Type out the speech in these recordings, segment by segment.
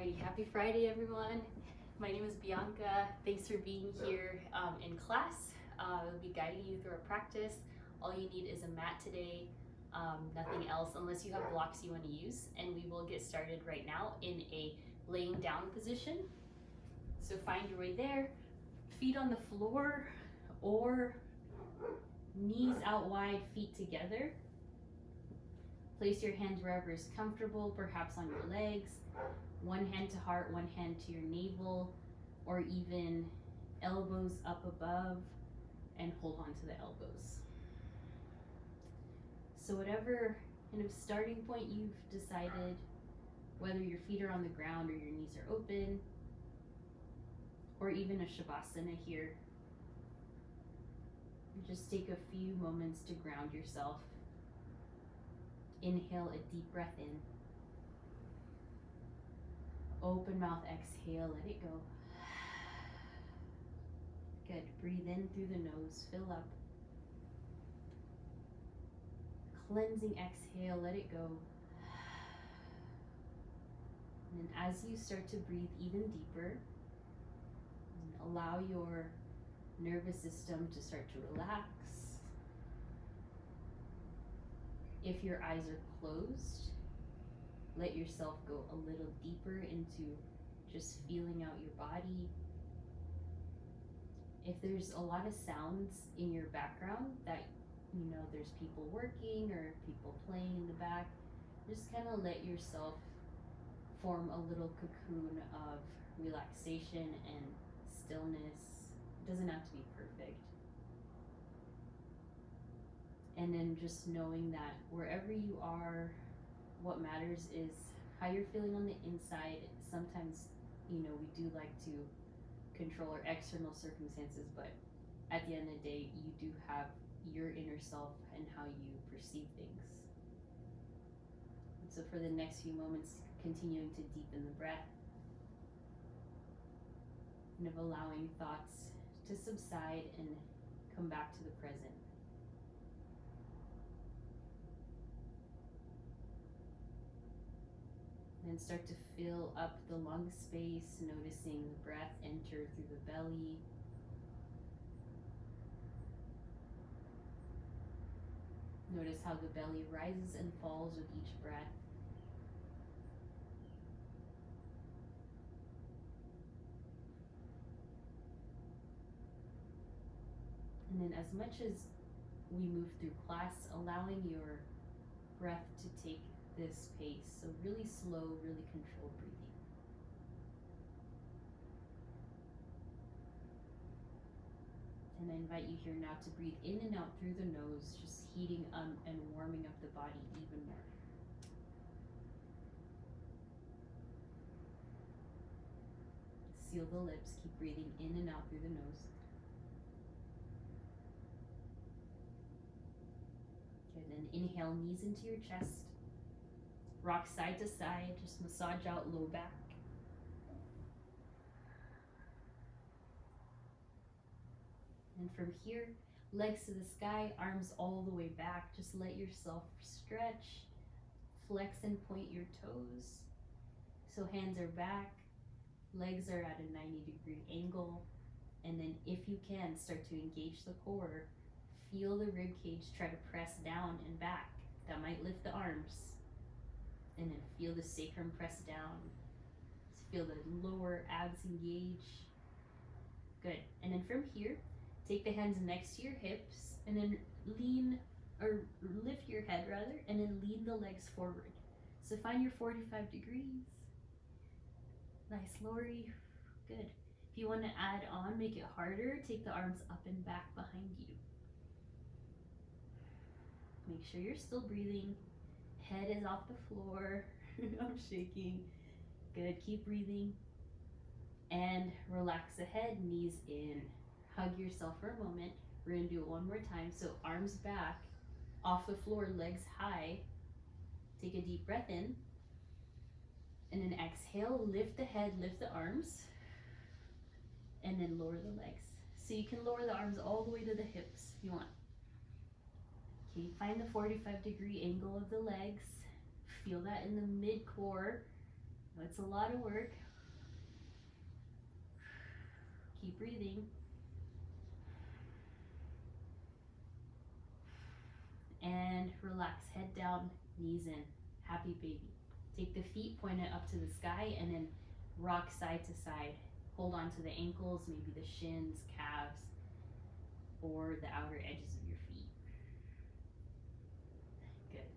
Alrighty, happy Friday, everyone. My name is Bianca. Thanks for being here in class. We'll be guiding you through a practice. All you need is a mat today, nothing else, unless you have blocks you want to use. And we will get started right now in a laying down position. So find your way there, feet on the floor or knees out wide, feet together. Place your hands wherever is comfortable, perhaps on your legs. One hand to heart, one hand to your navel, or even elbows up above, and hold on to the elbows. So whatever kind of starting point you've decided, whether your feet are on the ground or your knees are open, or even a Skandasana here, just take a few moments to ground yourself. Inhale a deep breath in. Open mouth, exhale, let it go. Good. Breathe in through the nose, fill up. Cleansing exhale, let it go. And then as you start to breathe even deeper, allow your nervous system to start to relax. If your eyes are closed, let yourself go a little deeper into just feeling out your body. If there's a lot of sounds in your background that you know there's people working or people playing in the back, just kind of let yourself form a little cocoon of relaxation and stillness. It doesn't have to be perfect. And then just knowing that wherever you are, what matters is how you're feeling on the inside. Sometimes, we do like to control our external circumstances, but at the end of the day, you do have your inner self and how you perceive things. And so for the next few moments, continuing to deepen the breath, kind of allowing thoughts to subside and come back to the present. Then start to fill up the lung space, noticing the breath enter through the belly. Notice how the belly rises and falls with each breath. And then as much as we move through class, allowing your breath to take this pace, so really slow, really controlled breathing. And I invite you here now to breathe in and out through the nose, just heating and warming up the body even more. Seal the lips, keep breathing in and out through the nose. Good, then inhale, knees into your chest. Rock side to side, just massage out low back. And from here, legs to the sky, arms all the way back. Just let yourself stretch, flex and point your toes. So hands are back, legs are at a 90-degree angle. And then if you can, start to engage the core. Feel the rib cage, try to press down and back. That might lift the arms. And then feel the sacrum press down. Feel the lower abs engage. Good. And then from here, take the hands next to your hips and then lean, or lift your head rather, and then lean the legs forward. So find your 45 degrees. Nice, Lori. Good. If you want to add on, make it harder, take the arms up and back behind you. Make sure you're still breathing. Head is off the floor. I'm shaking. Good, keep breathing. And relax the head, knees in. Hug yourself for a moment. We're gonna do it one more time. So arms back, off the floor, legs high. Take a deep breath in. And then exhale, lift the head, lift the arms. And then lower the legs. So you can lower the arms all the way to the hips if you want. Okay, find the 45-degree angle of the legs. Feel that in the mid-core. It's a lot of work. Keep breathing. And relax, head down, knees in. Happy baby. Take the feet, point it up to the sky, and then rock side to side. Hold on to the ankles, maybe the shins, calves, or the outer edges of your feet. Good.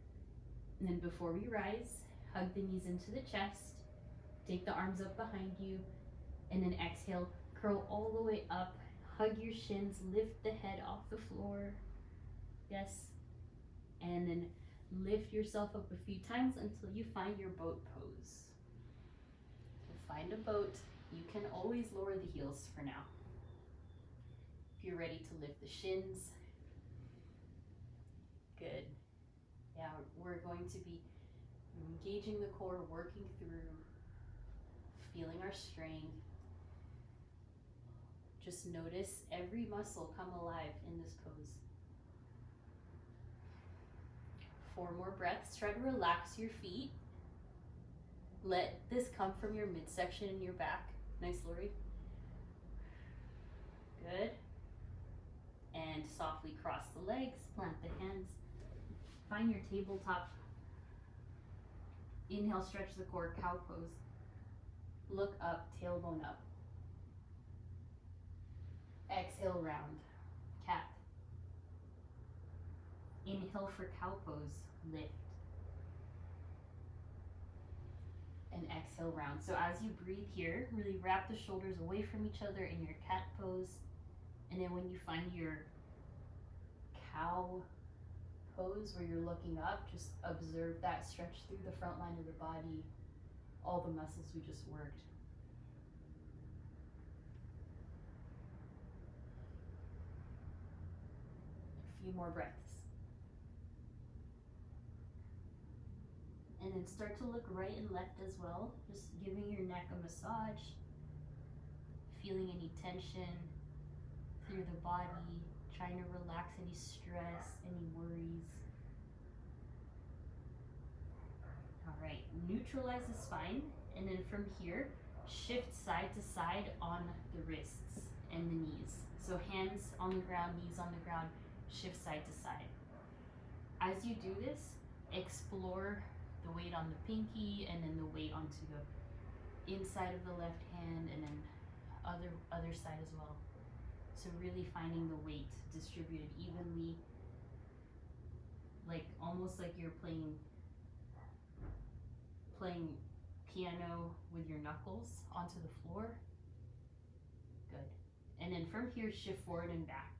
And then before we rise, hug the knees into the chest. Take the arms up behind you, and then exhale, curl all the way up. Hug your shins, lift the head off the floor. Yes. And then lift yourself up a few times until you find your boat pose. So find a boat. You can always lower the heels for now. If you're ready to lift the shins. Good. Yeah, we're going to be engaging the core, working through, feeling our strength. Just notice every muscle come alive in this pose. 4 more breaths. Try to relax your feet. Let this come from your midsection and your back. Nice, Lori. Good. And softly cross the legs, plant the hands. Find your tabletop. Inhale, stretch the core, cow pose. Look up, tailbone up. Exhale, round, cat. Inhale for cow pose, lift. And exhale, round. So as you breathe here, really wrap the shoulders away from each other in your cat pose. And then when you find your cow pose where you're looking up, just observe that stretch through the front line of the body, all the muscles we just worked. A few more breaths. And then start to look right and left as well, just giving your neck a massage, feeling any tension through the body, trying to relax any stress, any worries. All right, neutralize the spine, and then from here, shift side to side on the wrists and the knees. So hands on the ground, knees on the ground, shift side to side. As you do this, explore the weight on the pinky and then the weight onto the inside of the left hand and then other side as well. So really finding the weight distributed evenly, like almost like you're playing piano with your knuckles onto the floor. Good. And then from here, shift forward and back.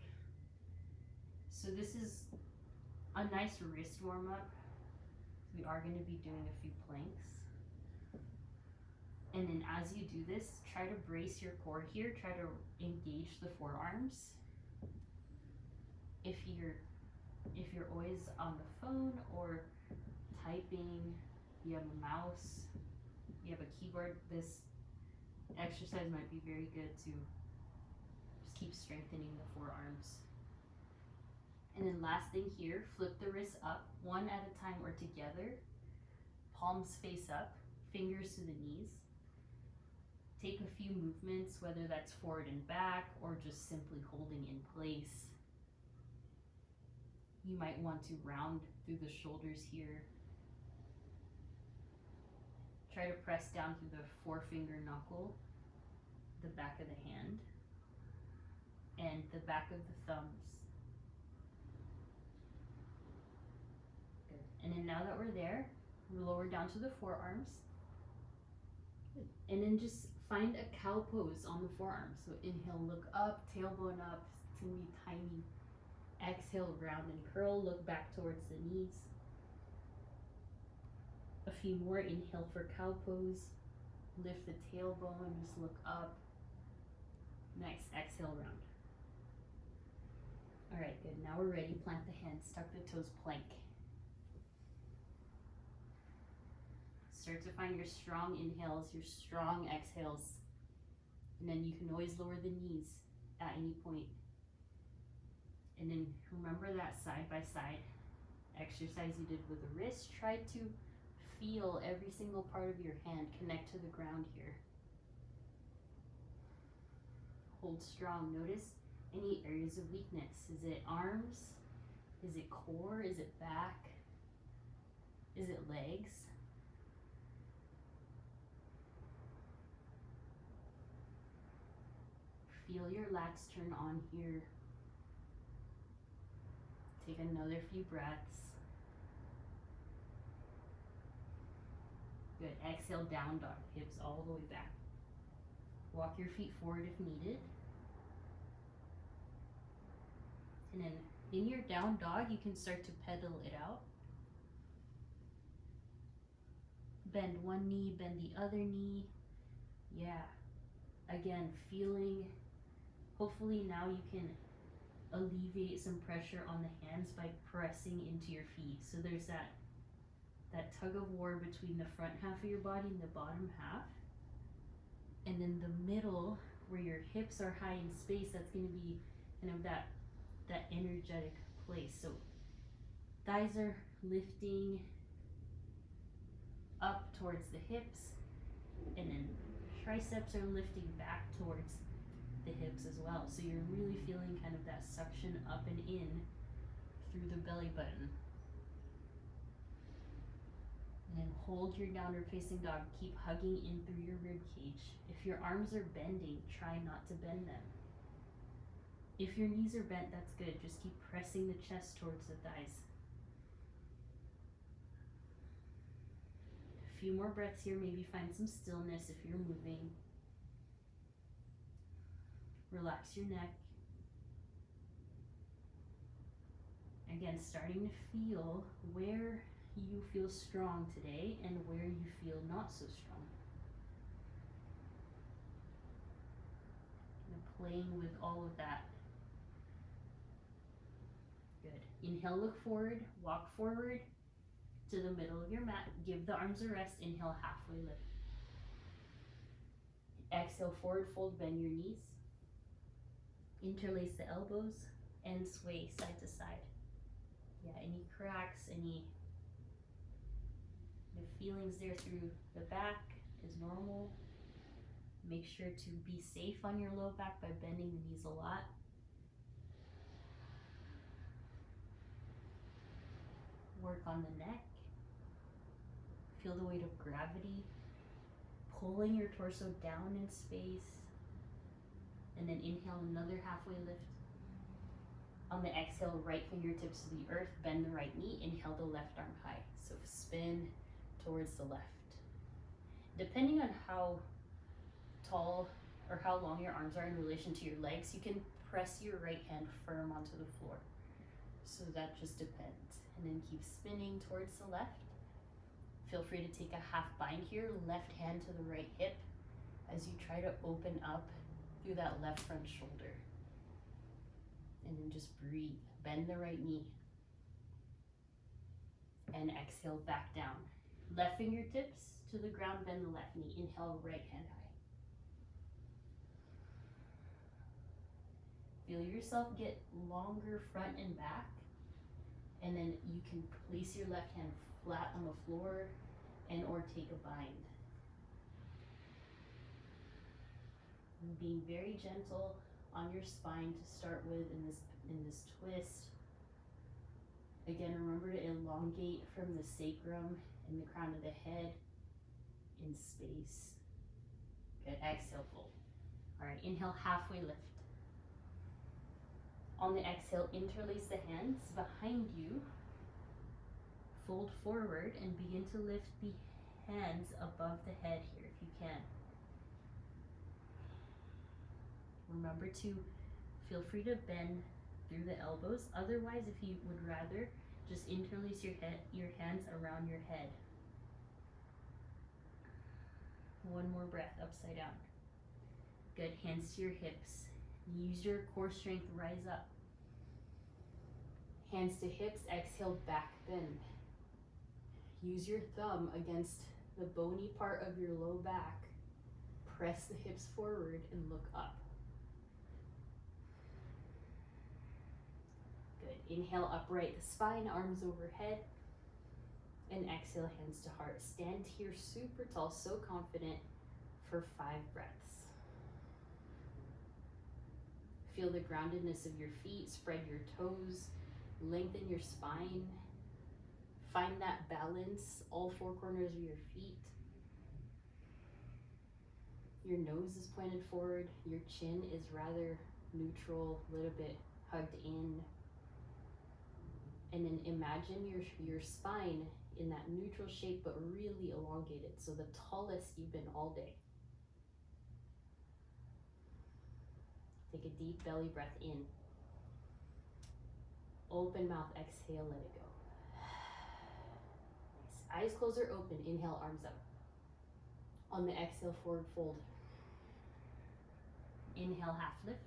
So this is a nice wrist warm up. We are going to be doing a few planks. And then as you do this, try to brace your core here. Try to engage the forearms. If you're always on the phone or typing, you have a mouse, you have a keyboard, this exercise might be very good to just keep strengthening the forearms. And then last thing here, flip the wrists up, one at a time or together. Palms face up, fingers to the knees. Take a few movements, whether that's forward and back or just simply holding in place. You might want to round through the shoulders here. Try to press down through the forefinger knuckle, the back of the hand, and the back of the thumbs. Good. And then now that we're there, we lower down to the forearms. Good. And then just find a cow pose on the forearms. So inhale, look up, tailbone up. It's gonna be tiny. Exhale, round and curl, look back towards the knees. A few more, inhale for cow pose. Lift the tailbone, just look up. Nice, exhale, round. All right, good, now we're ready. Plant the hands, tuck the toes, plank. Start to find your strong inhales, your strong exhales. And then you can always lower the knees at any point. And then remember that side by side exercise you did with the wrist. Try to feel every single part of your hand connect to the ground here. Hold strong. Notice any areas of weakness. Is it arms? Is it core? Is it back? Is it legs? Feel your lats turn on here. Take another few breaths. Good. Exhale, down dog. Hips all the way back. Walk your feet forward if needed. And then in your down dog, you can start to pedal it out. Bend one knee, bend the other knee. Yeah. Again, feeling, hopefully now you can alleviate some pressure on the hands by pressing into your feet. So there's that tug of war between the front half of your body and the bottom half. And then the middle, where your hips are high in space, that's going to be kind of that energetic place. So thighs are lifting up towards the hips, and then triceps are lifting back towards the hips as well. So you're really feeling kind of that suction up and in through the belly button. And then hold your downward facing dog. Keep hugging in through your rib cage. If your arms are bending, try not to bend them. If your knees are bent, that's good. Just keep pressing the chest towards the thighs. A few more breaths here. Maybe find some stillness if you're moving. Relax your neck. Again, starting to feel where you feel strong today and where you feel not so strong. And playing with all of that. Good. Inhale, look forward, walk forward to the middle of your mat. Give the arms a rest. Inhale, halfway lift. Exhale, forward fold, bend your knees. Interlace the elbows and sway side to side. Yeah, any cracks, any feelings there through the back is normal. Make sure to be safe on your low back by bending the knees a lot. Work on the neck. Feel the weight of gravity pulling your torso down in space. And then inhale, another halfway lift. On the exhale, right fingertips to the earth, bend the right knee, inhale the left arm high. So spin towards the left. Depending on how tall or how long your arms are in relation to your legs, you can press your right hand firm onto the floor. So that just depends. And then keep spinning towards the left. Feel free to take a half bind here, left hand to the right hip as you try to open up through that left front shoulder. And then just breathe. Bend the right knee. And exhale back down. Left fingertips to the ground, bend the left knee. Inhale, right hand high. Feel yourself get longer front and back. And then you can place your left hand flat on the floor and or take a bind. And being very gentle on your spine to start with in this twist. Again, remember to elongate from the sacrum and the crown of the head in space. Good, exhale, fold. All right, inhale, halfway lift. On the exhale, interlace the hands behind you. Fold forward and begin to lift the hands above the head here if you can. Remember to feel free to bend through the elbows. Otherwise, if you would rather, just interlace your hands around your head. One more breath, upside down. Good, hands to your hips. Use your core strength, rise up. Hands to hips, exhale, back bend. Use your thumb against the bony part of your low back. Press the hips forward and look up. Good. Inhale, upright the spine, arms overhead. And exhale, hands to heart. Stand here super tall, so confident for 5 breaths. Feel the groundedness of your feet, spread your toes, lengthen your spine. Find that balance, all 4 corners of your feet. Your nose is pointed forward, your chin is rather neutral, a little bit hugged in. And then imagine your spine in that neutral shape, but really elongated. So the tallest you've been all day. Take a deep belly breath in. Open mouth, exhale, let it go. Nice. Eyes closed or open. Inhale, arms up. On the exhale, forward fold. Inhale, half lift.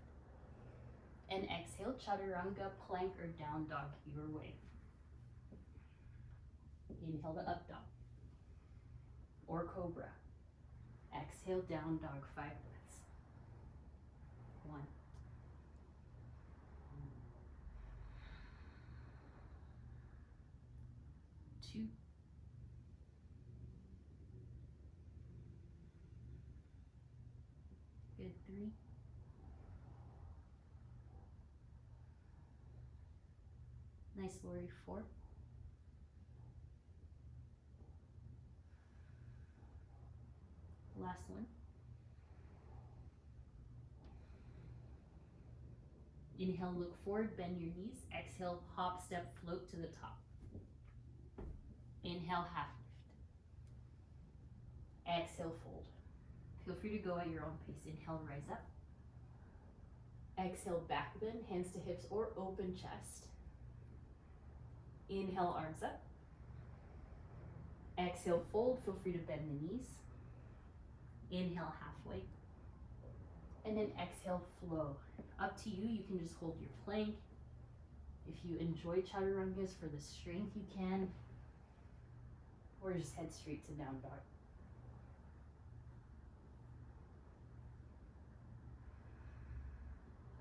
And exhale, chaturanga, plank, or down dog, your way. Inhale to up dog or cobra. Exhale, down dog, 5 breaths. 1. 2. Good, 3. Nice, Lori, 4. Last one. Inhale, look forward, bend your knees. Exhale, hop, step, float to the top. Inhale, half lift. Exhale, fold. Feel free to go at your own pace. Inhale, rise up. Exhale, back bend, hands to hips or open chest. Inhale, arms up. Exhale, fold. Feel free to bend the knees. Inhale, halfway. And then exhale, flow. Up to you, you can just hold your plank. If you enjoy chaturangas for the strength, you can. Or just head straight to down dog.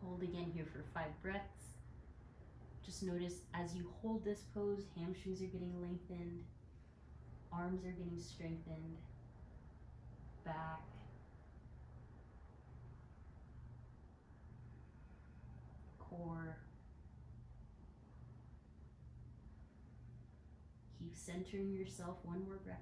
Hold again here for 5 breaths. Just notice as you hold this pose, hamstrings are getting lengthened, arms are getting strengthened, back, core. Keep centering yourself. 1 more breath.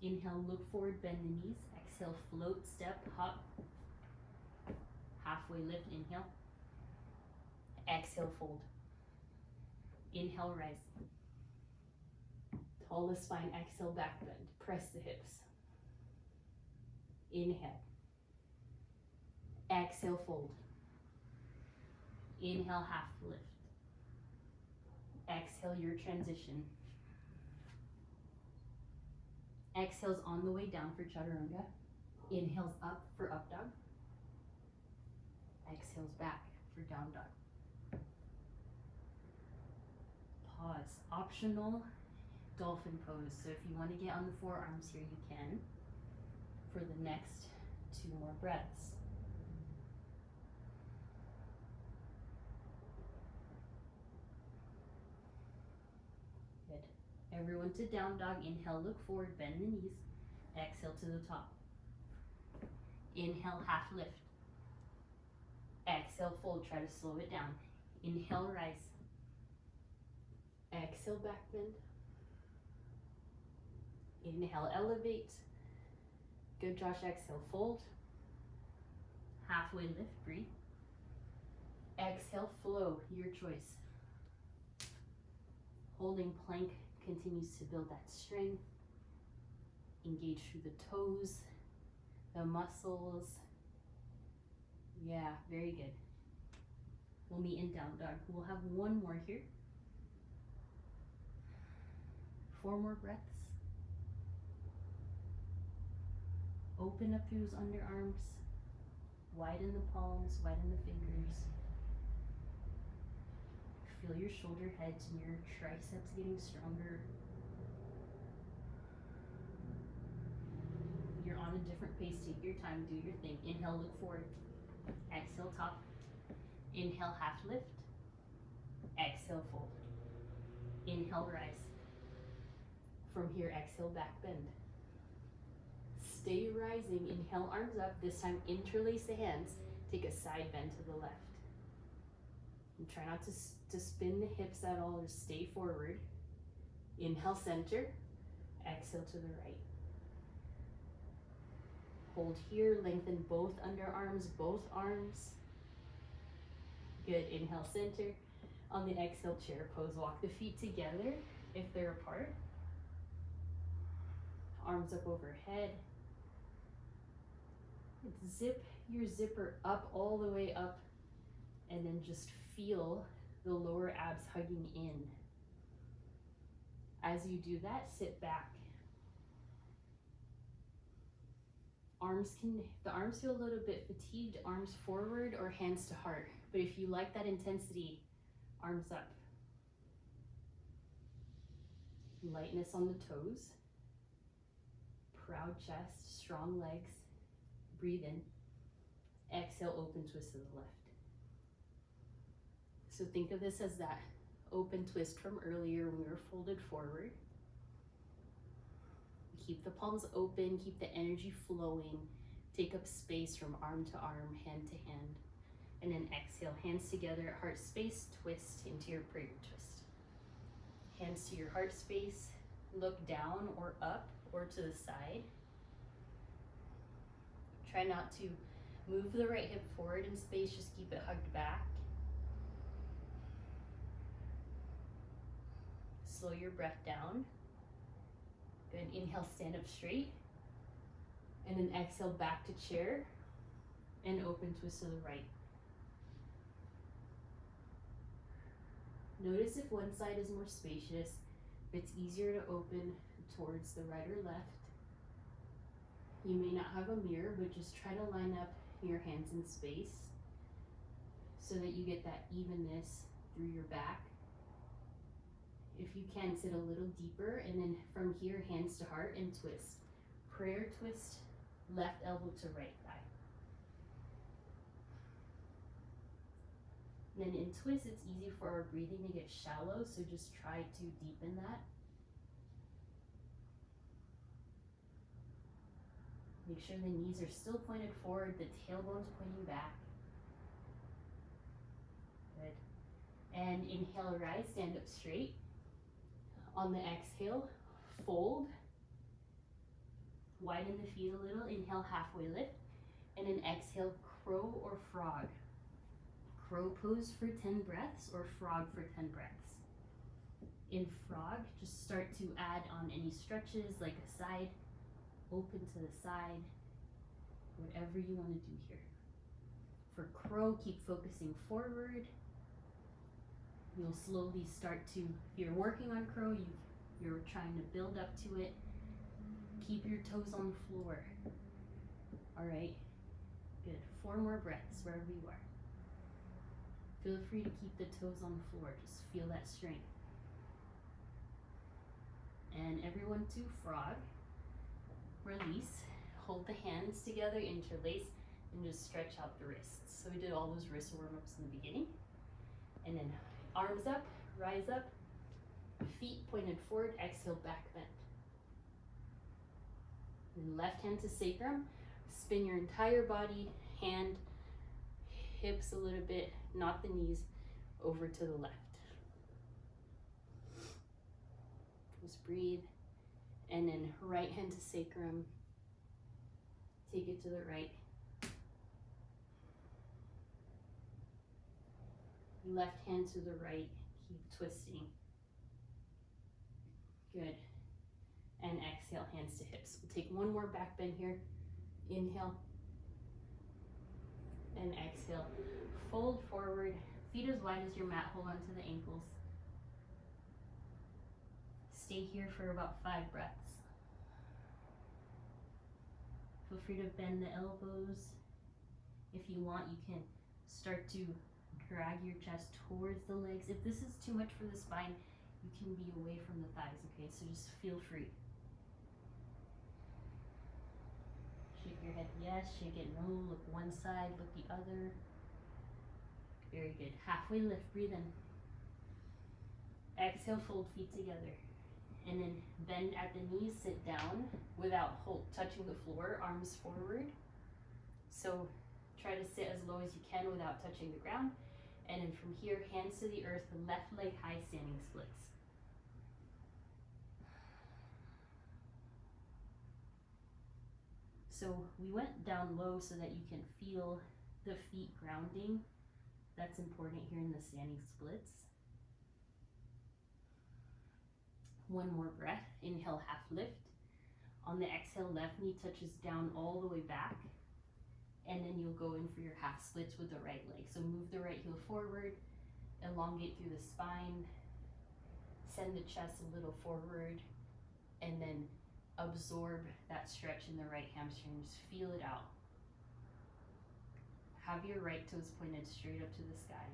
Inhale, look forward, bend the knees. Exhale, float, step, hop. Halfway lift, inhale. Exhale, fold. Inhale, rise. Tallest spine, exhale, back bend. Press the hips. Inhale. Exhale, fold. Inhale, half lift. Exhale, your transition. Exhale's on the way down for chaturanga. Inhale's up for up dog. Exhale's back for down dog. Pause. Optional dolphin pose. So if you want to get on the forearms here, you can for the next 2 more breaths. Good. Everyone to down dog. Inhale, look forward, bend the knees. Exhale to the top. Inhale, half lift. Exhale, fold. Try to slow it down. Inhale, rise. Exhale, back bend. Inhale, elevate. Good, Josh. Exhale, fold. Halfway lift, breathe. Exhale, flow, your choice. Holding plank continues to build that strength. Engage through the toes, the muscles. Yeah, very good. We'll meet in down dog. We'll have 1 more here. 4 more breaths. Open up through those underarms. Widen the palms, widen the fingers. Feel your shoulder heads and your triceps getting stronger. You're on a different pace. Take your time, do your thing. Inhale, look forward. Exhale, top. Inhale, half lift. Exhale, fold. Inhale, rise. From here, exhale, back bend. Stay rising. Inhale, arms up. This time, interlace the hands. Take a side bend to the left. And try not to spin the hips at all or stay forward. Inhale, center. Exhale to the right. Hold here. Lengthen both underarms, both arms. Good. Inhale, center. On the exhale, chair pose. Walk the feet together if they're apart. Arms up overhead. Zip your zipper up all the way up, and then just feel the lower abs hugging in. As you do that, sit back. The arms feel a little bit fatigued, arms forward or hands to heart. But if you like that intensity, arms up. Lightness on the toes. Proud chest, strong legs. Breathe in. Exhale, open twist to the left. So think of this as that open twist from earlier when we were folded forward. Keep the palms open, keep the energy flowing. Take up space from arm to arm, hand to hand. And then exhale, hands together at heart space, twist into your prayer twist. Hands to your heart space, look down or up or to the side. Try not to move the right hip forward in space, just keep it hugged back. Slow your breath down. Good, inhale, stand up straight. And then exhale, back to chair and open twist to the right. Notice if one side is more spacious, if it's easier to open towards the right or left. You may not have a mirror, but just try to line up your hands in space so that you get that evenness through your back. If you can, sit a little deeper, and then from here, hands to heart and twist. Prayer twist, left elbow to right thigh. Then in twist, it's easy for our breathing to get shallow, so just try to deepen that. Make sure the knees are still pointed forward, the tailbone's pointing back. Good. And inhale, rise, stand up straight. On the exhale, fold. Widen the feet a little. Inhale, halfway lift. And then exhale, crow or frog. Crow pose for 10 breaths or frog for 10 breaths. In frog, just start to add on any stretches like a side, open to the side, whatever you want to do here. For crow, keep focusing forward. You'll slowly start to, if you're working on crow, you're trying to build up to it. Keep your toes on the floor. All right, good. 4 more breaths wherever you are. Feel free to keep the toes on the floor. Just feel that strength. And everyone to frog. Release. Hold the hands together, interlace, and just stretch out the wrists. So we did all those wrist warm-ups in the beginning. And then arms up, rise up, feet pointed forward, exhale, back bend. And left hand to sacrum, spin your entire body, hand, hips a little bit, not the knees, over to the left. Just breathe. And then right hand to sacrum, take it to the right. Left hand to the right, keep twisting. Good. And exhale, hands to hips. We'll take one more back bend here. Inhale. And exhale. Fold forward, feet as wide as your mat, hold on to the ankles. Stay here for about 5 breaths. Feel free to bend the elbows. If you want, you can start to drag your chest towards the legs. If this is too much for the spine, you can be away from the thighs, okay? So just feel free. Shake your head yes, shake it no, look one side, look the other. Very good. Halfway lift, breathe in. Exhale, fold feet together. And then bend at the knees, sit down without touching the floor, arms forward. So try to sit as low as you can without touching the ground. And then from here, hands to the earth, left leg high, standing splits. So we went down low so that you can feel the feet grounding. That's important here in the standing splits. One more breath. Inhale, half lift. On the exhale, left knee touches down all the way back. And then you'll go in for your half splits with the right leg. So move the right heel forward, elongate through the spine, send the chest a little forward, and then absorb that stretch in the right hamstring. Just feel it out. Have your right toes pointed straight up to the sky.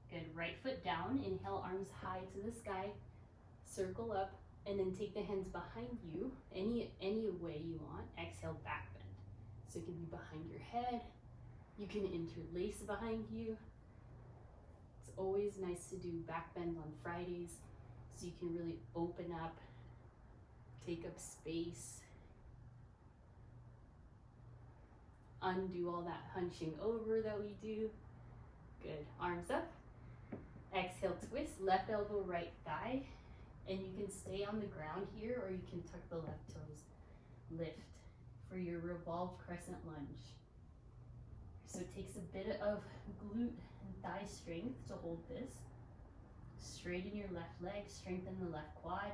Good, right foot down, inhale, arms high to the sky, circle up, and then take the hands behind you, any way you want. Exhale, back bend. So it can be behind your head, you can interlace behind you. It's always nice to do back bend on Fridays, so you can really open up, take up space, undo all that hunching over that we do. Good, arms up. Exhale, twist, left elbow, right thigh, and you can stay on the ground here or you can tuck the left toes. Lift for your revolve crescent lunge. So it takes a bit of glute and thigh strength to hold this. Straighten your left leg, strengthen the left quad.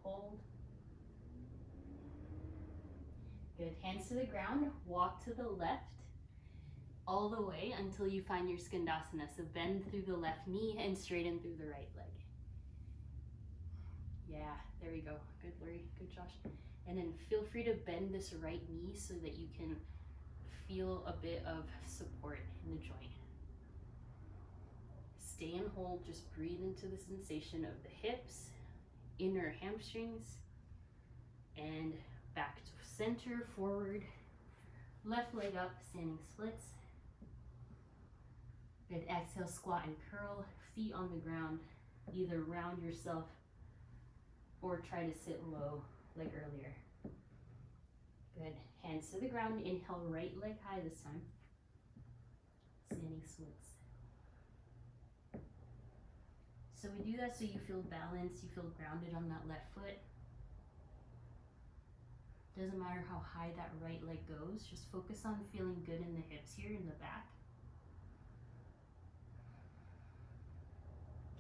Hold. Good, hands to the ground, walk to the left all the way until you find your Skandasana. So bend through the left knee and straighten through the right leg. Yeah, there we go. Good, Lori, good, Josh. And then feel free to bend this right knee so that you can feel a bit of support in the joint. Stay and hold, just breathe into the sensation of the hips, inner hamstrings, and back to center, forward, left leg up, standing splits. Good, exhale, squat and curl, feet on the ground, either round yourself or try to sit low like earlier. Good, hands to the ground, inhale, right leg high this time, standing splits. So we do that so you feel balanced, you feel grounded on that left foot. Doesn't matter how high that right leg goes, just focus on feeling good in the hips here in the back.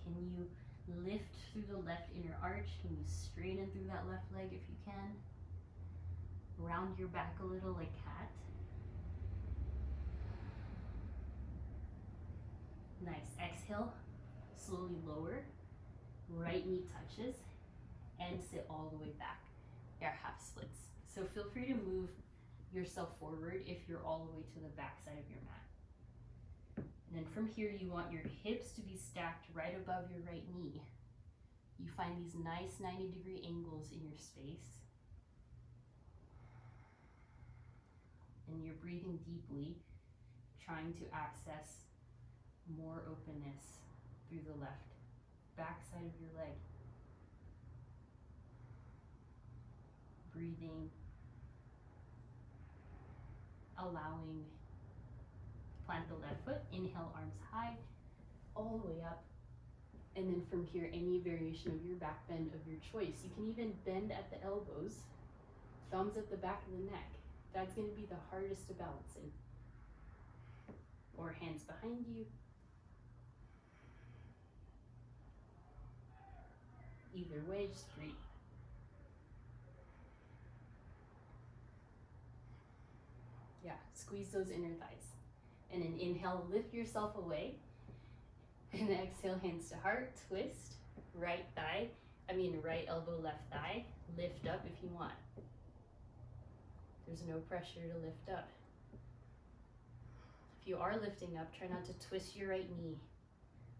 Can you lift through the left inner arch? Can you straighten through that left leg if you can? Round your back a little like cat. Nice, exhale, slowly lower, right knee touches, and sit all the way back. Your half splits. So feel free to move yourself forward if you're all the way to the back side of your mat. And then from here, you want your hips to be stacked right above your right knee. You find these nice 90-degree angles in your space. And you're breathing deeply, trying to access more openness through the left back side of your leg. Breathing, allowing, plant the left foot, inhale, arms high, all the way up. And then from here, any variation of your back bend of your choice. You can even bend at the elbows, thumbs at the back of the neck. That's going to be the hardest to balance in. Or hands behind you. Either way, just breathe. Yeah, squeeze those inner thighs. And then inhale, lift yourself away. And exhale, hands to heart, twist, right elbow, left thigh. Lift up if you want. There's no pressure to lift up. If you are lifting up, try not to twist your right knee.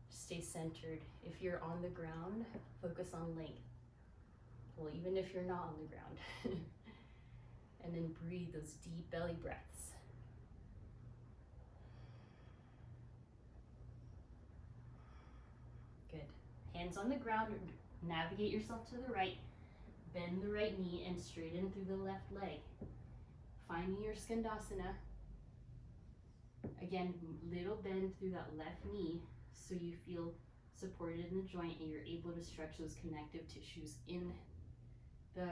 Just stay centered. If you're on the ground, focus on length. Well, even if you're not on the ground. And then breathe those deep belly breaths. Good. Hands on the ground, navigate yourself to the right, bend the right knee and straighten through the left leg. Finding your Skandasana. Again, little bend through that left knee so you feel supported in the joint and you're able to stretch those connective tissues in the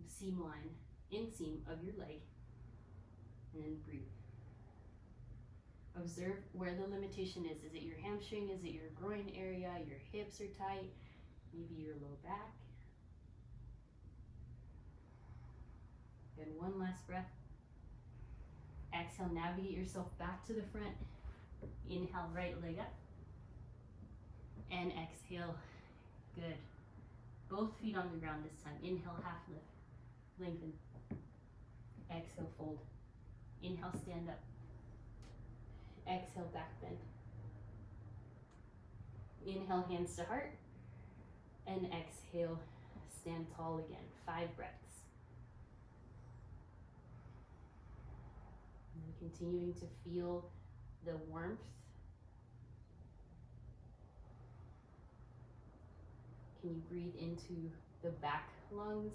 seam line, inseam of your leg, and then breathe. Observe where the limitation is. Is it your hamstring? Is it your groin area? Your hips are tight? Maybe your low back. Good, one last breath. Exhale, navigate yourself back to the front. Inhale, right leg up. And exhale, good. Both feet on the ground this time. Inhale, half lift, lengthen. Exhale, fold. Inhale, stand up. Exhale, back bend. Inhale, hands to heart. And exhale, stand tall again. 5 breaths. And continuing to feel the warmth. Can you breathe into the back lungs?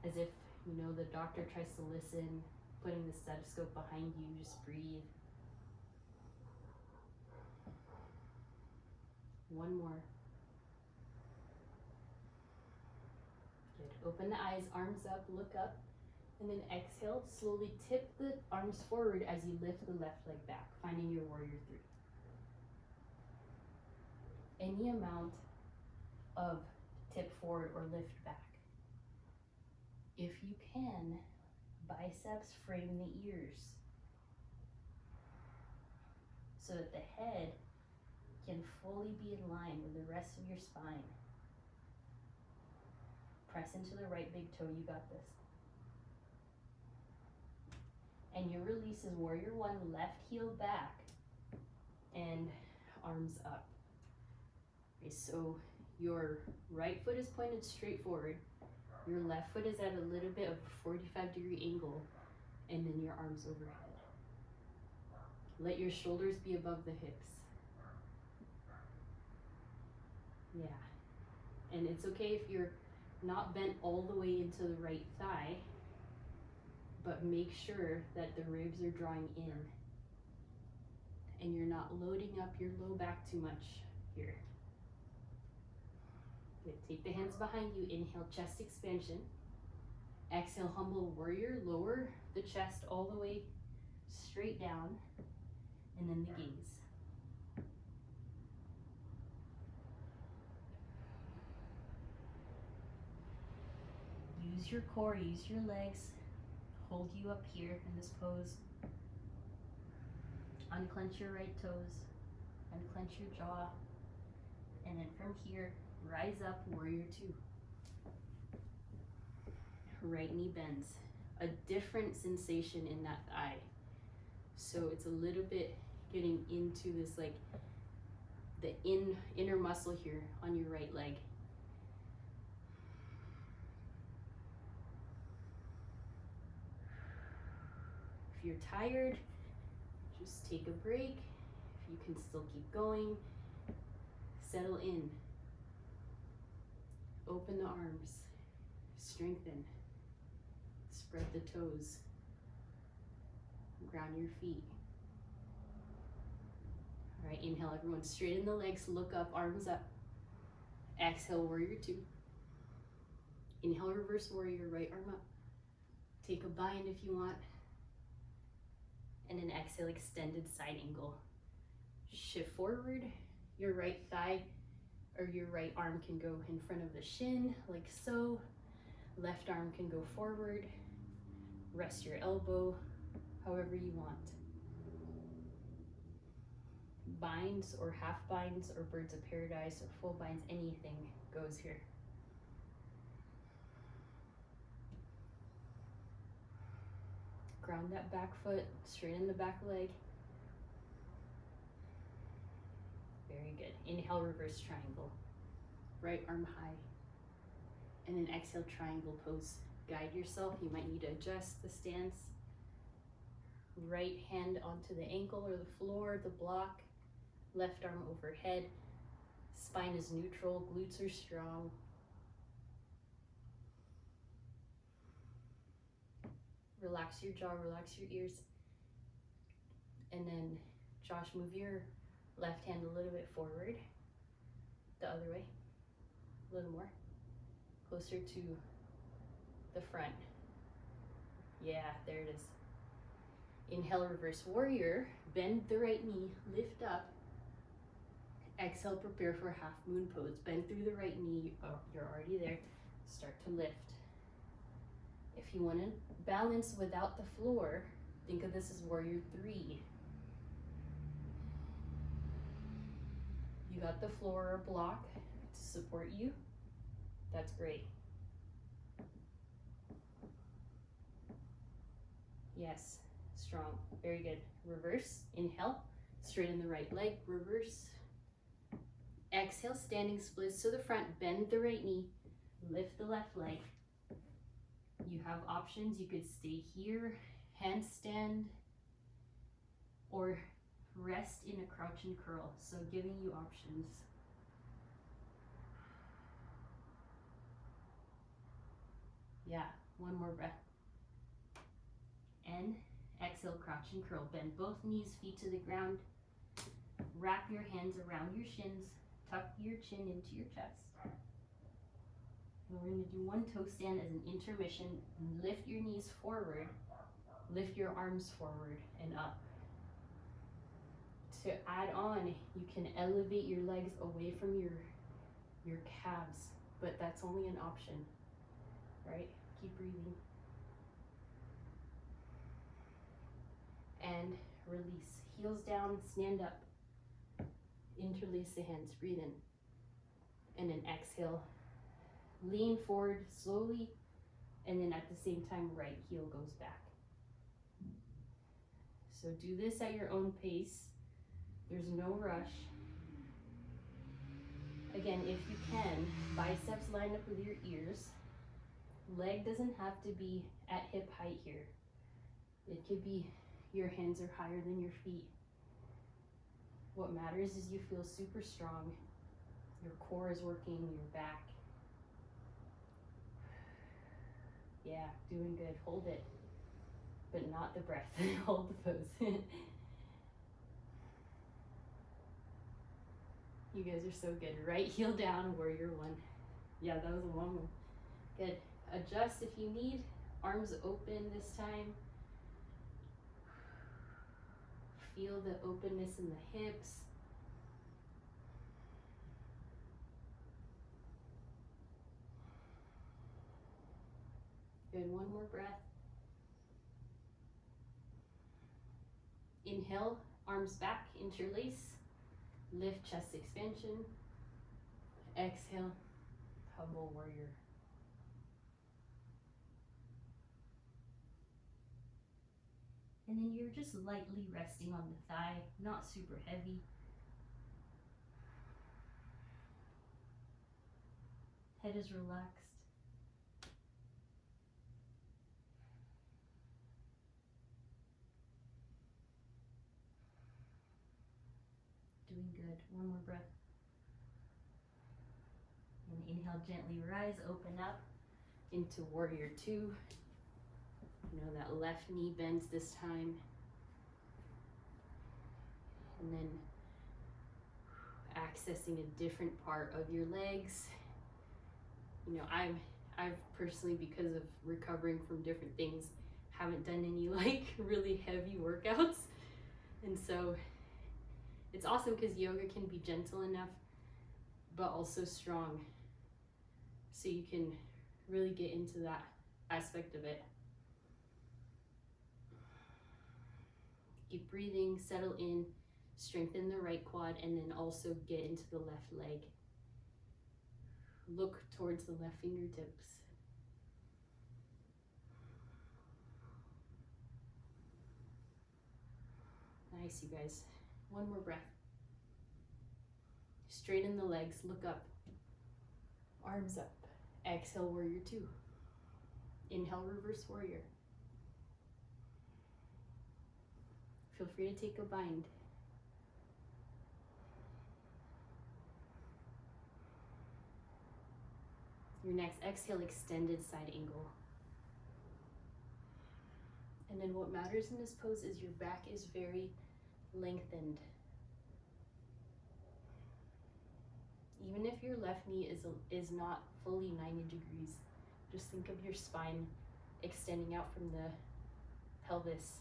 As if, you know, the doctor tries to listen, putting the stethoscope behind you, just breathe. One more. Good. Open the eyes, arms up, look up, and then exhale. Slowly tip the arms forward as you lift the left leg back, finding your warrior 3. Any amount of tip forward or lift back. If you can, biceps frame the ears so that the head can fully be in line with the rest of your spine. Press into the right big toe, you got this. And your release is warrior 1, left heel back and arms up. Okay, so your right foot is pointed straight forward. Your left foot is at a little bit of a 45-degree angle, and then your arms overhead. Let your shoulders be above the hips. Yeah. And it's okay if you're not bent all the way into the right thigh, but make sure that the ribs are drawing in and you're not loading up your low back too much here. Good. Take the hands behind you. Inhale, chest expansion. Exhale, humble warrior. Lower the chest all the way straight down, and then the gaze. Use your core, use your legs. Hold you up here in this pose. Unclench your right toes. Unclench your jaw. And then from here, rise up, warrior 2. Right knee bends. A different sensation in that thigh. So it's a little bit getting into this, like the inner muscle here on your right leg. If you're tired, just take a break. If you can still keep going, settle in. Open the arms, strengthen, spread the toes, ground your feet. All right, inhale, everyone, straighten the legs, look up, arms up. Exhale, warrior 2. Inhale, reverse warrior, right arm up. Take a bind if you want. And then exhale, extended side angle. Shift forward, your right thigh or your right arm can go in front of the shin, like so. Left arm can go forward. Rest your elbow, however you want. Binds or half binds or birds of paradise or full binds, anything goes here. Ground that back foot, straighten the back leg. Very good. Inhale, reverse triangle. right arm high. And then exhale, triangle pose. Guide yourself. You might need to adjust the stance. Right hand onto the ankle or the floor, the block. Left arm overhead. Spine is neutral, glutes are strong. Relax your jaw, relax your ears. And then, Josh, move your left hand a little bit forward. The other way. A little more. Closer to the front. Yeah, there it is. Inhale, reverse warrior. Bend the right knee, lift up. Exhale, prepare for half moon pose. Bend through the right knee. Oh, you're already there. Start to lift. If you want to balance without the floor, think of this as warrior 3. You got the floor or block to support you. That's great. Yes, strong. Very good. Reverse. Inhale. Straighten the right leg. Reverse. Exhale, standing splits to the front. Bend the right knee. Lift the left leg. You have options. You could stay here, handstand, or rest in a crouch and curl. So giving you options. Yeah, one more breath. And exhale, crouch and curl. Bend both knees, feet to the ground. Wrap your hands around your shins. Tuck your chin into your chest. And we're going to do one toe stand as an intermission. Lift your knees forward. Lift your arms forward and up. To add on, you can elevate your legs away from your calves, but that's only an option, right? Keep breathing. And release. Heels down, stand up. Interlace the hands, breathe in. And then exhale. Lean forward slowly, and then at the same time, right heel goes back. So do this at your own pace. There's no rush. Again, if you can, biceps line up with your ears. Leg doesn't have to be at hip height here. It could be your hands are higher than your feet. What matters is you feel super strong. Your core is working, your back. Yeah, doing good. Hold it, but not the breath. Hold the pose. You guys are so good. Right heel down, warrior 1. Yeah, that was a long one. Good. Adjust if you need. Arms open this time. Feel the openness in the hips. Good, one more breath. Inhale, arms back, interlace. Lift, chest expansion. Exhale, humble warrior. And then you're just lightly resting on the thigh, not super heavy. Head is relaxed. Doing good. One more breath. And inhale, gently rise, open up into warrior 2. You know, that left knee bends this time. And then accessing a different part of your legs. You know, I've personally, because of recovering from different things, haven't done any like really heavy workouts. And so it's awesome because yoga can be gentle enough, but also strong. So you can really get into that aspect of it. Keep breathing, settle in, strengthen the right quad, and then also get into the left leg. Look towards the left fingertips. Nice, you guys. One more breath. Straighten the legs, look up. Arms up. Exhale, warrior two. Inhale, reverse warrior. Feel free to take a bind. Your next exhale, extended side angle. And then what matters in this pose is your back is very lengthened. Even if your left knee is not fully 90 degrees, just think of your spine extending out from the pelvis.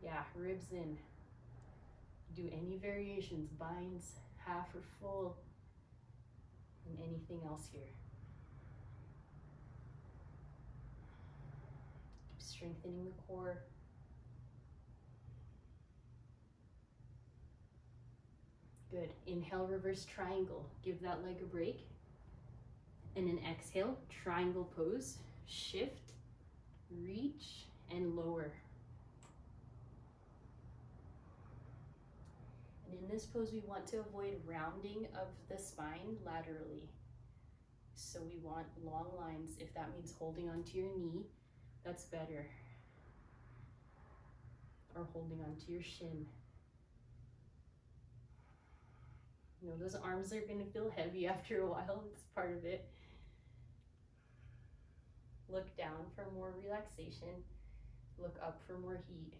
Yeah, ribs in. Do any variations, binds, half or full, and anything else here. Keep strengthening the core. Good. Inhale, reverse triangle. Give that leg a break. And then exhale, triangle pose. Shift, reach, and lower. And in this pose, we want to avoid rounding of the spine laterally. So we want long lines. If that means holding onto your knee, that's better. Or holding onto your shin. You know, those arms are gonna feel heavy after a while. It's part of it. Look down for more relaxation. Look up for more heat.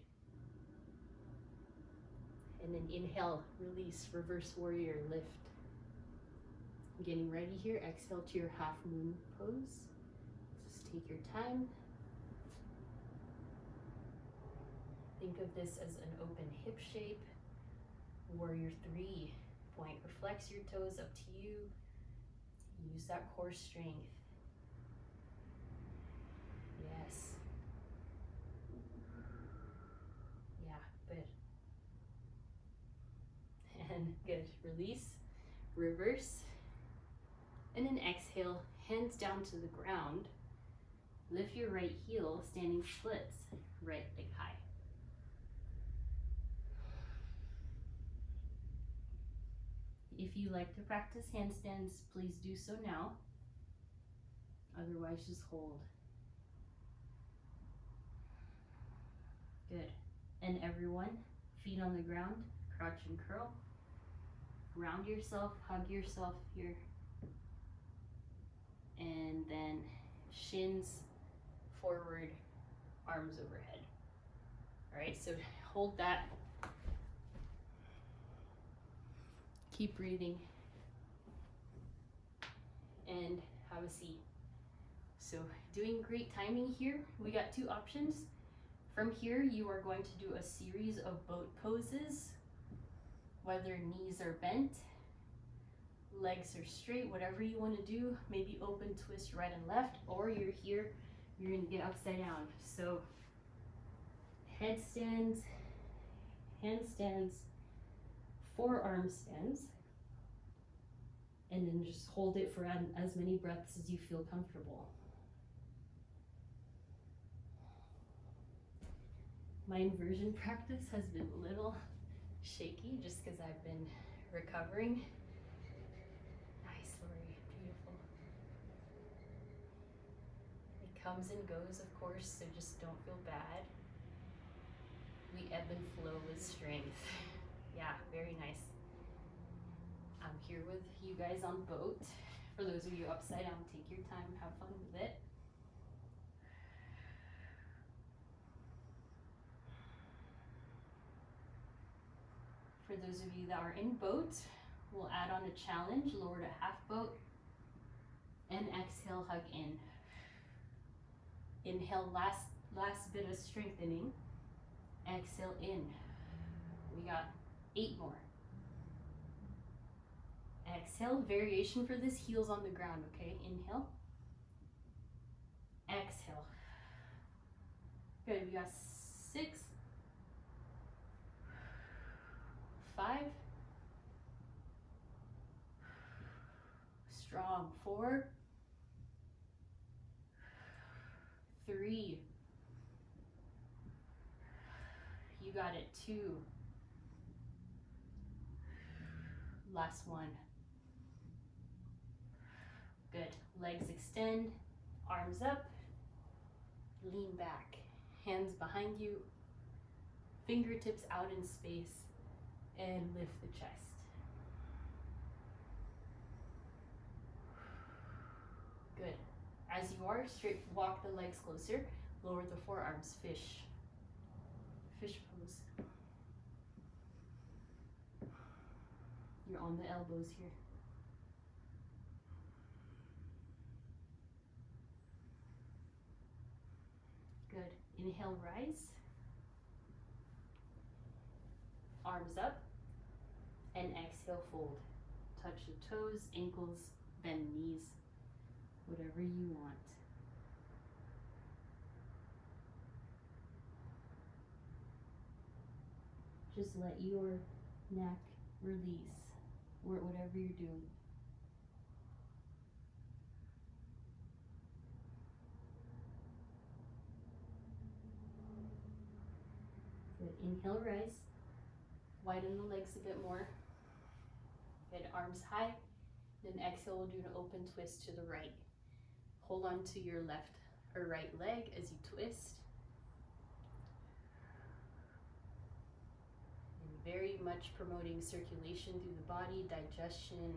And then inhale, release, reverse warrior, lift. Getting ready here, exhale to your half moon pose. Just take your time. Think of this as an open hip shape. Warrior three. Point or flex your toes, up to you. Use that core strength. Yes. Yeah, good. And good. Release, reverse, and then exhale, hands down to the ground. Lift your right heel, standing splits, right leg high. If you like to practice handstands, please do so now. Otherwise, just hold. Good. And everyone, feet on the ground, crouch and curl. Ground yourself, hug yourself here. And then shins forward, arms overhead. All right, so hold that. Keep breathing. And have a seat. So doing great timing here. We got two options. From here, you are going to do a series of boat poses, whether knees are bent, legs are straight, whatever you want to do. Maybe open twist right and left, or you're here, you're going to get upside down. So headstands, handstands, forearm stands, and then just hold it for as many breaths as you feel comfortable. My inversion practice has been a little shaky just because I've been recovering. Nice, Lori, beautiful. It comes and goes, of course, so just don't feel bad. We ebb and flow with strength. Yeah, very nice. I'm here with you guys on boat. For those of you upside down, take your time, have fun with it. For those of you that are in boat, we'll add on a challenge, lower to half boat, and exhale, hug in. Inhale, last bit of strengthening. Exhale in. We got 8 more. Exhale, variation for this, heels on the ground, okay? Inhale. Exhale. Good, we got 6, 5, strong, 4, 3, you got it, 2, last one, Good. Legs extend, arms up, lean back, hands behind you, fingertips out in space, and lift the chest. Good. As you are, straight walk the legs closer, lower the forearms, fish pose. You're on the elbows here. Good. Inhale, rise. Arms up. And exhale, fold. Touch the toes, ankles, bend knees, whatever you want. Just let your neck release, whatever you're doing. Good. Inhale, rise. Widen the legs a bit more. Good. Arms high. Then exhale, we'll do an open twist to the right. Hold on to your left or right leg as you twist. And very much promoting circulation through the body, digestion,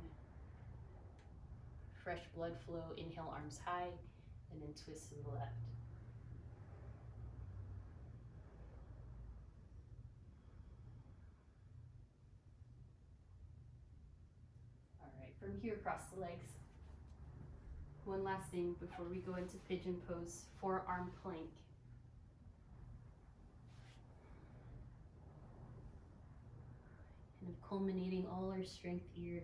fresh blood flow. Inhale, arms high, and then twist to the left. All right, from here, cross the legs. One last thing before we go into pigeon pose, forearm plank. Kind of culminating all our strength here.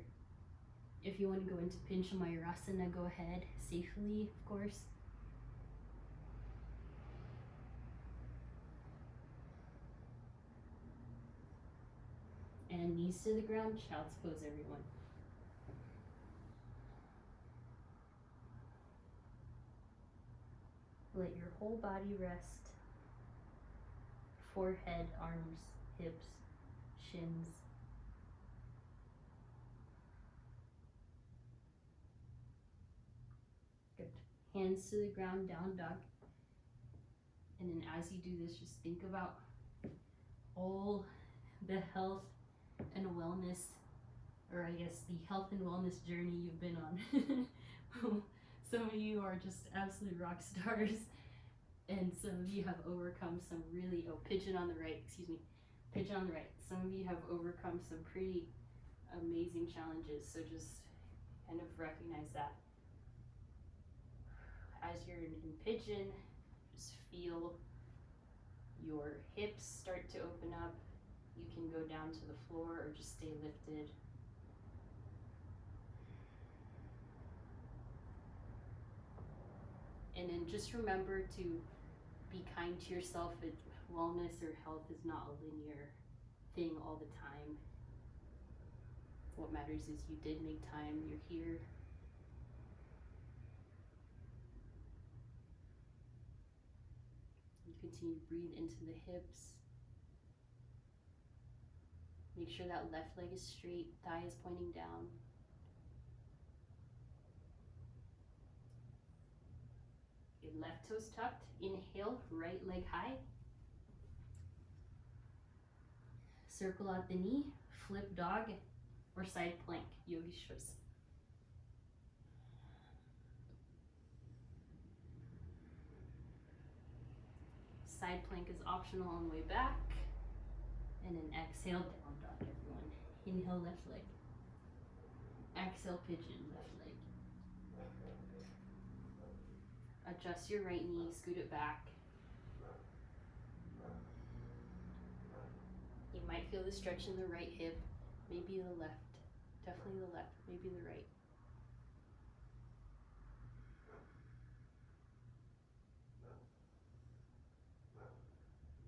If you want to go into Pincha Mayurasana, go ahead, safely, of course. And knees to the ground, child's pose, everyone. Let your whole body rest. Forehead, arms, hips, shins. Good. Hands to the ground, down dog. And then as you do this, just think about all the health and wellness, or I guess the health and wellness journey you've been on. Some of you are just absolute rock stars, and some of you have overcome some really, pigeon on the right, pigeon on the right. Some of you have overcome some pretty amazing challenges, so just kind of recognize that. As you're in pigeon, just feel your hips start to open up. You can go down to the floor or just stay lifted. And then just remember to be kind to yourself. Wellness or health is not a linear thing all the time. What matters is you did make time, you're here. You continue to breathe into the hips. Make sure that left leg is straight, thigh is pointing down. Your left toes tucked. Inhale, right leg high. Circle out the knee, flip dog, or side plank, yogi's choice. Side plank is optional on the way back. And then exhale, down dog, everyone. Inhale, left leg. Exhale, pigeon, left leg. Adjust your right knee, scoot it back. You might feel the stretch in the right hip, maybe the left. Definitely the left, maybe the right.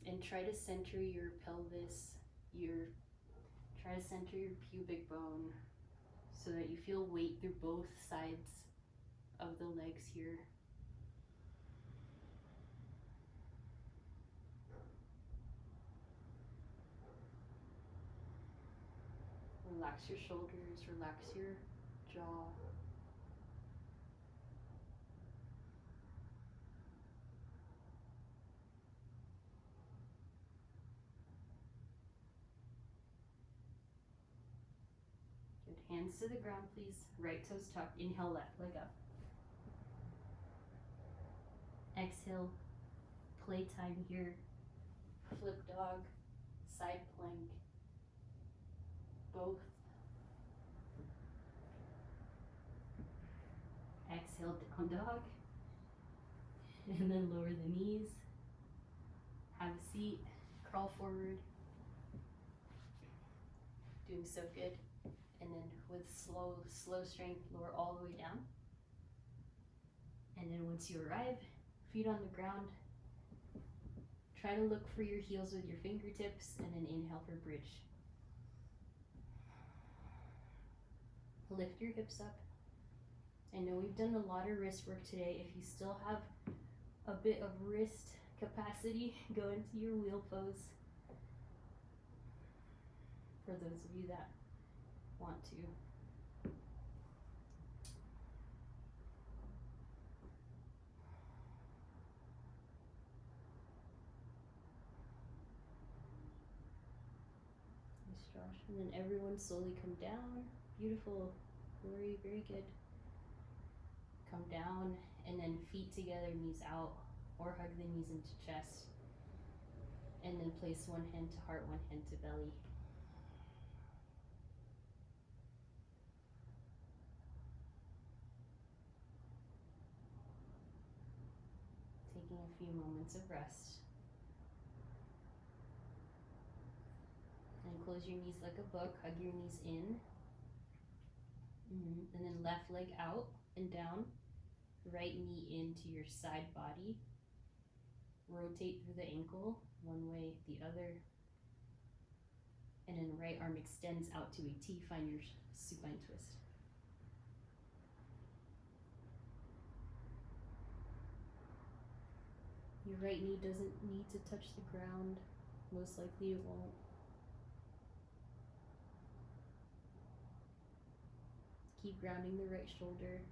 And try to center your pelvis, try to center your pubic bone so that you feel weight through both sides of the legs here. Relax your shoulders, relax your jaw. hands to the ground, please. Right toes tucked. Inhale, left leg up. Exhale, playtime here. Flip dog, side plank, both. Exhale, down dog. And then lower the knees. Have a seat, crawl forward. Doing so good. And then with slow strength, lower all the way down. And then once you arrive, feet on the ground. Try to look for your heels with your fingertips, and then inhale for bridge. Lift your hips up. I know we've done a lot of wrist work today. If you still have a bit of wrist capacity, go into your wheel pose. For those of you that want to. Nice, Josh. And then everyone slowly come down. Beautiful. Lori, very good. Come down, and then feet together, knees out, or hug the knees into chest. And then place one hand to heart, one hand to belly. Taking a few moments of rest. And close your knees like a book, hug your knees in. And then left leg out and down. Right knee into your side body. Rotate through the ankle, one way, the other. And then right arm extends out to a T. Find your supine twist. Your right knee doesn't need to touch the ground. Most likely it won't. Keep grounding the right shoulder.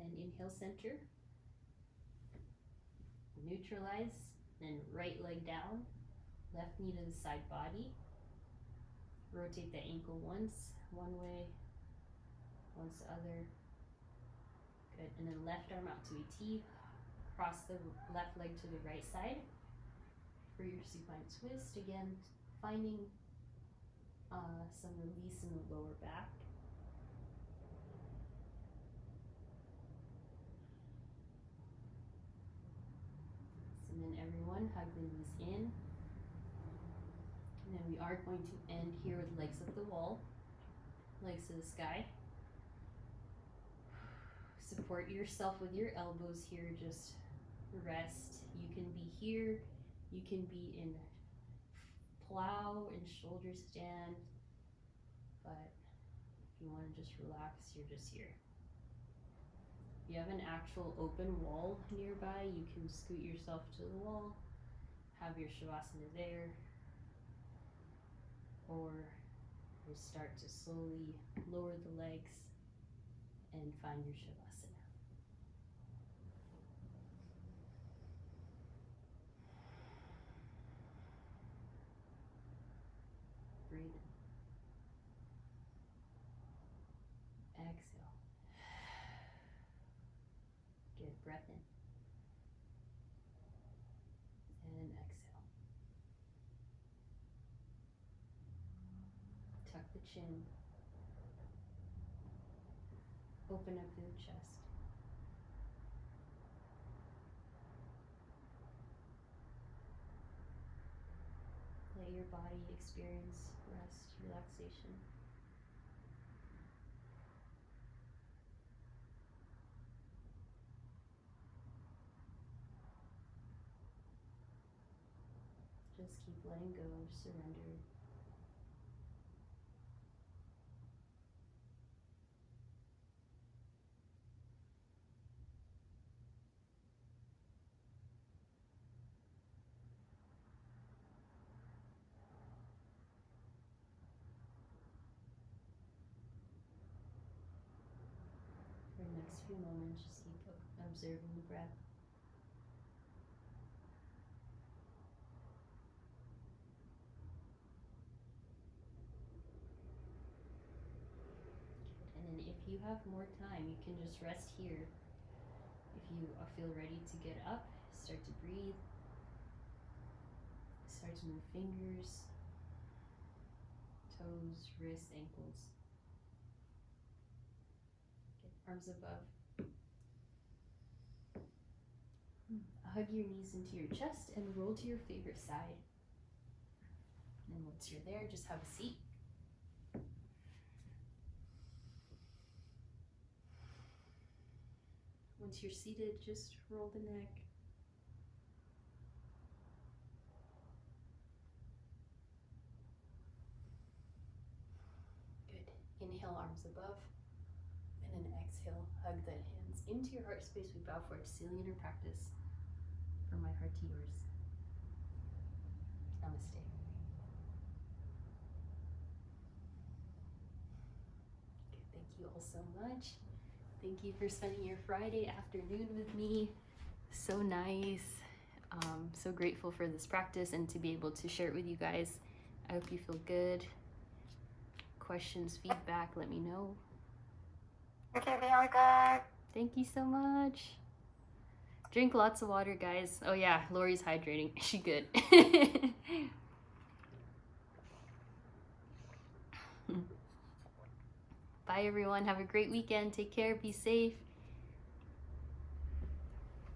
And inhale, center. Neutralize. Then right leg down. Left knee to the side body. Rotate the ankle once, one way, once the other. Good. And then left arm out to a T. Cross the left leg to the right side for your supine twist. Again, finding some release in the lower back. And then everyone hug the knees in. And then we are going to end here with legs at the wall, legs to the sky. Support yourself with your elbows here, just rest. You can be here, you can be in plow and shoulder stand, but if you want to just relax, you're just here. If you have an actual open wall nearby, you can scoot yourself to the wall, have your Shavasana there, or just start to slowly lower the legs and find your Shavasana. Breathe in. Exhale. Good. Breath in. And exhale. Tuck the chin. Open up through the chest. Let your body experience rest, relaxation. Just keep letting go, surrender. For the next few moments, just keep observing the breath. you have more time, you can just rest here. If you feel ready to get up, start to breathe. Start to move fingers, toes, wrists, ankles. Get arms above. Hug your knees into your chest and roll to your favorite side. And once you're there, just have a seat. Once you're seated, just roll the neck. Good. Inhale, arms above. And then exhale, hug the hands into your heart space. We bow forward, sealing inner practice. From my heart to yours. Namaste. Okay, thank you all so much. Thank you for spending your Friday afternoon with me. So nice. So grateful for this practice and to be able to share it with you guys. I hope you feel good. Questions, feedback, let me know. Okay, Bianca. Thank you so much. Drink lots of water, guys. Oh yeah, Lori's hydrating. She good. Bye everyone. Have a great weekend. Take care. Be safe.